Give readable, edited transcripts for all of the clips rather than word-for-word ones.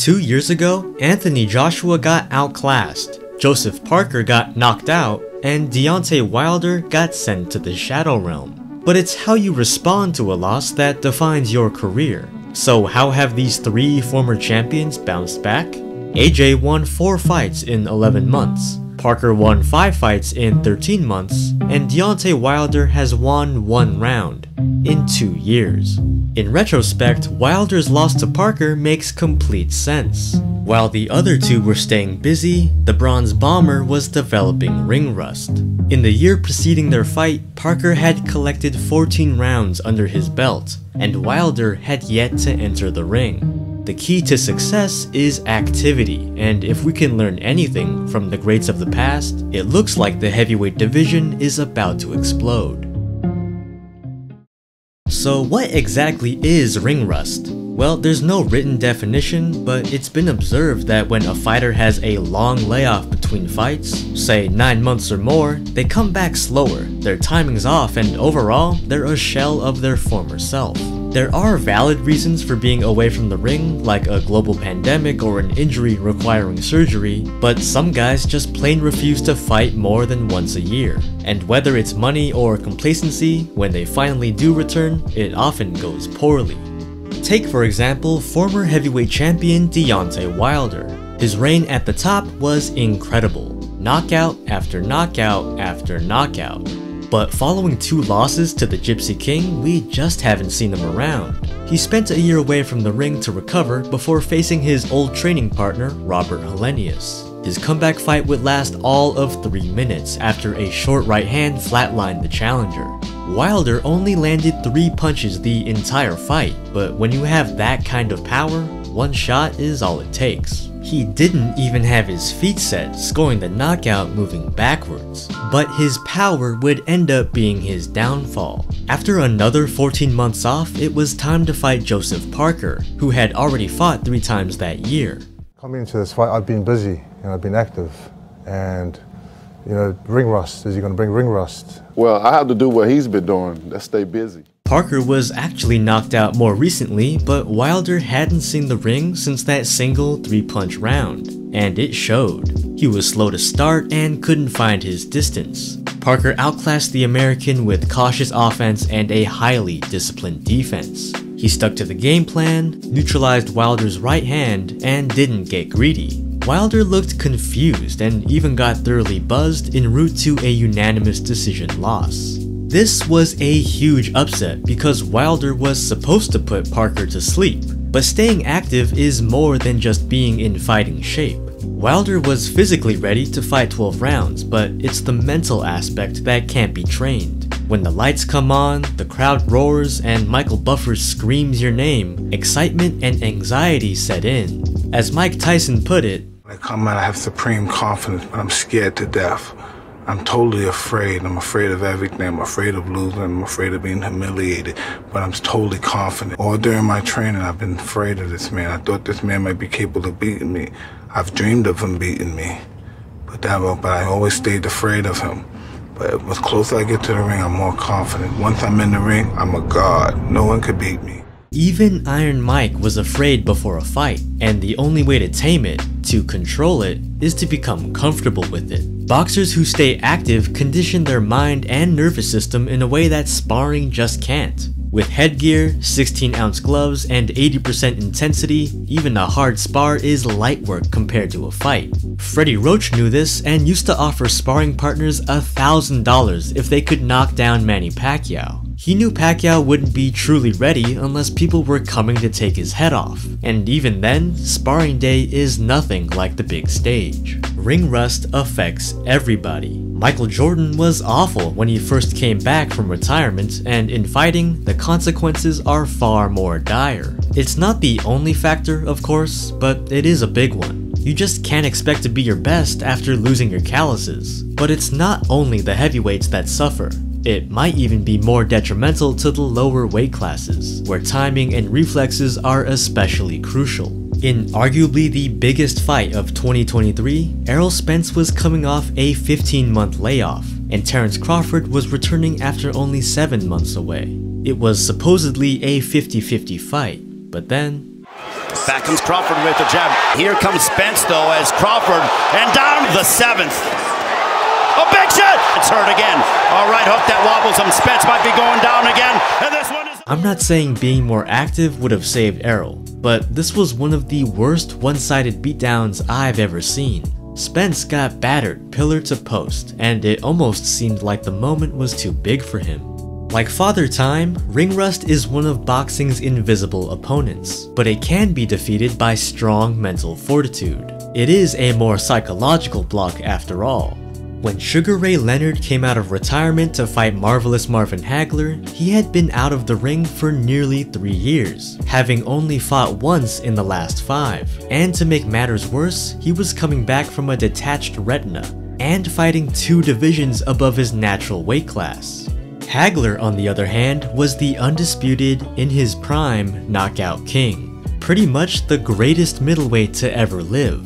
2 years ago, Anthony Joshua got outclassed, Joseph Parker got knocked out, and Deontay Wilder got sent to the Shadow Realm. But it's how you respond to a loss that defines your career. So how have these three former champions bounced back? AJ won 4 fights in 11 months, Parker won 5 fights in 13 months, and Deontay Wilder has won 1 round in 2 years. In retrospect, Wilder's loss to Parker makes complete sense. While the other two were staying busy, the Bronze Bomber was developing ring rust. In the year preceding their fight, Parker had collected 14 rounds under his belt, and Wilder had yet to enter the ring. The key to success is activity, and if we can learn anything from the greats of the past, it looks like the heavyweight division is about to explode. So what exactly is ring rust? Well, there's no written definition, but it's been observed that when a fighter has a long layoff between fights, say 9 months or more, they come back slower, their timing's off, and overall, they're a shell of their former self. There are valid reasons for being away from the ring, like a global pandemic or an injury requiring surgery, but some guys just plain refuse to fight more than once a year. And whether it's money or complacency, when they finally do return, it often goes poorly. Take for example, former heavyweight champion Deontay Wilder. His reign at the top was incredible, knockout after knockout after knockout. But following 2 losses to the Gypsy King, we just haven't seen him around. He spent a year away from the ring to recover before facing his old training partner, Robert Helenius. His comeback fight would last all of 3 minutes after a short right hand flatlined the challenger. Wilder only landed 3 punches the entire fight, but when you have that kind of power, 1 shot is all it takes. He didn't even have his feet set, scoring the knockout moving backwards. But his power would end up being his downfall. After another 14 months off, it was time to fight Joseph Parker, who had already fought 3 times that year. Coming into this fight, I've been busy and I've been active, and ring rust. Is he going to bring ring rust? Well, I have to do what he's been doing. Let's stay busy. Parker was actually knocked out more recently, but Wilder hadn't seen the ring since that single 3-punch round, and it showed. He was slow to start and couldn't find his distance. Parker outclassed the American with cautious offense and a highly disciplined defense. He stuck to the game plan, neutralized Wilder's right hand, and didn't get greedy. Wilder looked confused and even got thoroughly buzzed en route to a unanimous decision loss. This was a huge upset because Wilder was supposed to put Parker to sleep, but staying active is more than just being in fighting shape. Wilder was physically ready to fight 12 rounds, but it's the mental aspect that can't be trained. When the lights come on, the crowd roars, and Michael Buffer screams your name, excitement and anxiety set in. As Mike Tyson put it, "When I come out, I have supreme confidence, but I'm scared to death. I'm totally afraid. I'm afraid of everything. I'm afraid of losing. I'm afraid of being humiliated, but I'm totally confident. All during my training, I've been afraid of this man. I thought this man might be capable of beating me. I've dreamed of him beating me, but I always stayed afraid of him. But the closer I get to the ring, I'm more confident. Once I'm in the ring, I'm a god. No one could beat me." Even Iron Mike was afraid before a fight, and the only way to tame it, to control it, is to become comfortable with it. Boxers who stay active condition their mind and nervous system in a way that sparring just can't. With headgear, 16-ounce gloves, and 80% intensity, even a hard spar is light work compared to a fight. Freddie Roach knew this and used to offer sparring partners $1,000 if they could knock down Manny Pacquiao. He knew Pacquiao wouldn't be truly ready unless people were coming to take his head off, and even then, sparring day is nothing like the big stage. Ring rust affects everybody. Michael Jordan was awful when he first came back from retirement, and in fighting, the consequences are far more dire. It's not the only factor, of course, but it is a big one. You just can't expect to be your best after losing your calluses. But it's not only the heavyweights that suffer. It might even be more detrimental to the lower weight classes, where timing and reflexes are especially crucial. In arguably the biggest fight of 2023, Errol Spence was coming off a 15-month layoff, and Terence Crawford was returning after only 7 months away. It was supposedly a 50-50 fight, but then... Back comes Crawford with the jab. Here comes Spence, though, as Crawford, and down the 7th. A big shot! It's hurt again. All right, hook that wobbles him. Spence might be going down again, and this one is... I'm not saying being more active would have saved Errol, but this was one of the worst one-sided beatdowns I've ever seen. Spence got battered pillar to post, and it almost seemed like the moment was too big for him. Like Father Time, ring rust is one of boxing's invisible opponents, but it can be defeated by strong mental fortitude. It is a more psychological block after all. When Sugar Ray Leonard came out of retirement to fight Marvelous Marvin Hagler, he had been out of the ring for nearly 3 years, having only fought once in the last 5. And to make matters worse, he was coming back from a detached retina, and fighting 2 divisions above his natural weight class. Hagler, on the other hand, was the undisputed, in his prime, knockout king. Pretty much the greatest middleweight to ever live.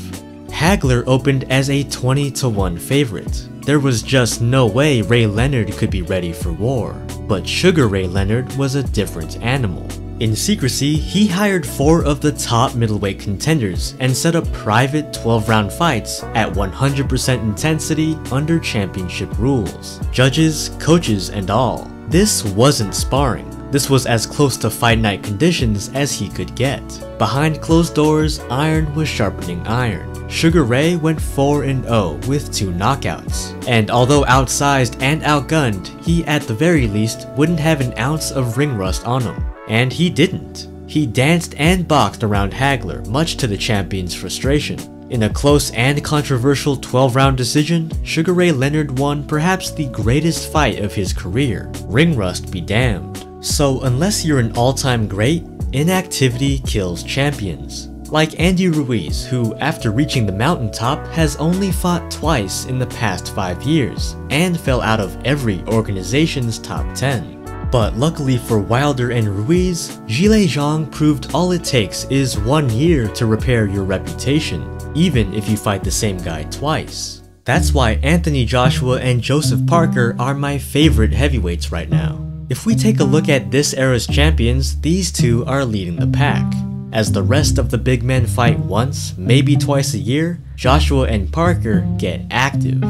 Hagler opened as a 20-1 favorite. There was just no way Ray Leonard could be ready for war. But Sugar Ray Leonard was a different animal. In secrecy, he hired 4 of the top middleweight contenders and set up private 12-round fights at 100% intensity under championship rules. Judges, coaches, and all. This wasn't sparring. This was as close to fight night conditions as he could get. Behind closed doors, iron was sharpening iron. Sugar Ray went 4-0 with 2 knockouts. And although outsized and outgunned, he at the very least wouldn't have an ounce of ring rust on him. And he didn't. He danced and boxed around Hagler, much to the champion's frustration. In a close and controversial 12-round decision, Sugar Ray Leonard won perhaps the greatest fight of his career. Ring rust be damned. So unless you're an all-time great, inactivity kills champions. Like Andy Ruiz, who after reaching the mountaintop has only fought twice in the past 5 years, and fell out of every organization's top 10. But luckily for Wilder and Ruiz, Zhilei Zhang proved all it takes is 1 year to repair your reputation, even if you fight the same guy twice. That's why Anthony Joshua and Joseph Parker are my favorite heavyweights right now. If we take a look at this era's champions, these 2 are leading the pack. As the rest of the big men fight once, maybe twice a year, Joshua and Parker get active.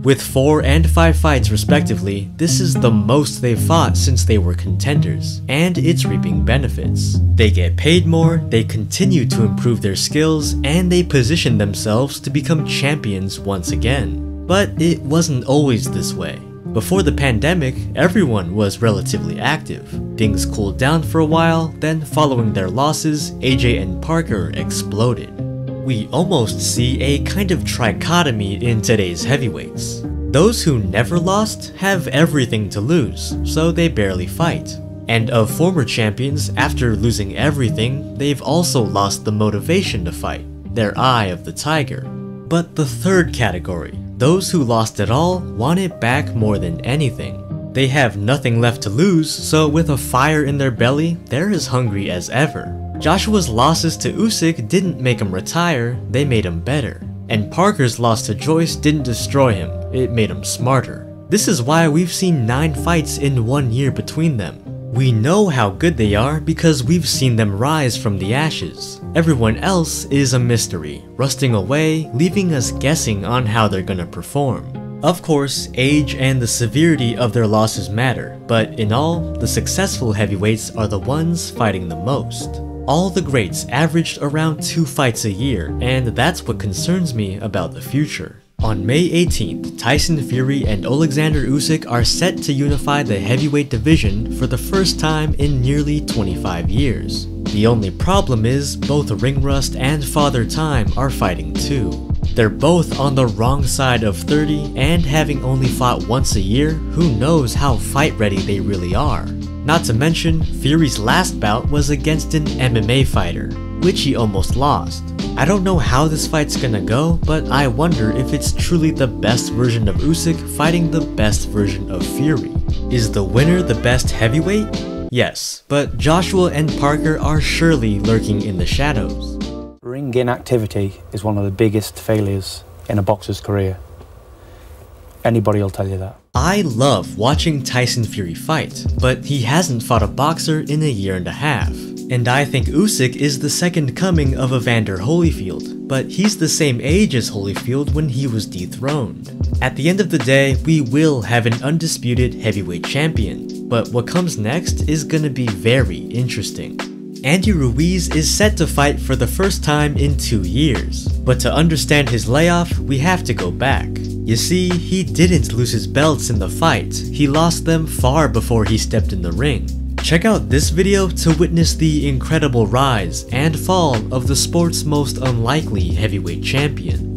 With 4 and 5 fights respectively, this is the most they've fought since they were contenders, and it's reaping benefits. They get paid more, they continue to improve their skills, and they position themselves to become champions once again. But it wasn't always this way. Before the pandemic, everyone was relatively active. Things cooled down for a while, then following their losses, AJ and Parker exploded. We almost see a kind of trichotomy in today's heavyweights. Those who never lost have everything to lose, so they barely fight. And of former champions, after losing everything, they've also lost the motivation to fight, their eye of the tiger. But the third category, those who lost it all, want it back more than anything. They have nothing left to lose, so with a fire in their belly, they're as hungry as ever. Joshua's losses to Usyk didn't make him retire, they made him better. And Parker's loss to Joyce didn't destroy him, it made him smarter. This is why we've seen 9 fights in 1 year between them. We know how good they are because we've seen them rise from the ashes. Everyone else is a mystery, rusting away, leaving us guessing on how they're gonna perform. Of course, age and the severity of their losses matter, but in all, the successful heavyweights are the ones fighting the most. All the greats averaged around 2 fights a year, and that's what concerns me about the future. On May 18th, Tyson Fury and Alexander Usyk are set to unify the heavyweight division for the first time in nearly 25 years. The only problem is both Ring Rust and Father Time are fighting too. They're both on the wrong side of 30, and having only fought once a year, who knows how fight ready they really are. Not to mention, Fury's last bout was against an MMA fighter, which he almost lost. I don't know how this fight's gonna go, but I wonder if it's truly the best version of Usyk fighting the best version of Fury. Is the winner the best heavyweight? Yes, but Joshua and Parker are surely lurking in the shadows. Ring inactivity is one of the biggest failures in a boxer's career. Anybody will tell you that. I love watching Tyson Fury fight, but he hasn't fought a boxer in a year and a half. And I think Usyk is the second coming of Evander Holyfield, but he's the same age as Holyfield when he was dethroned. At the end of the day, we will have an undisputed heavyweight champion, but what comes next is gonna be very interesting. Andy Ruiz is set to fight for the first time in 2 years, but to understand his layoff, we have to go back. You see, he didn't lose his belts in the fight, he lost them far before he stepped in the ring. Check out this video to witness the incredible rise and fall of the sport's most unlikely heavyweight champion.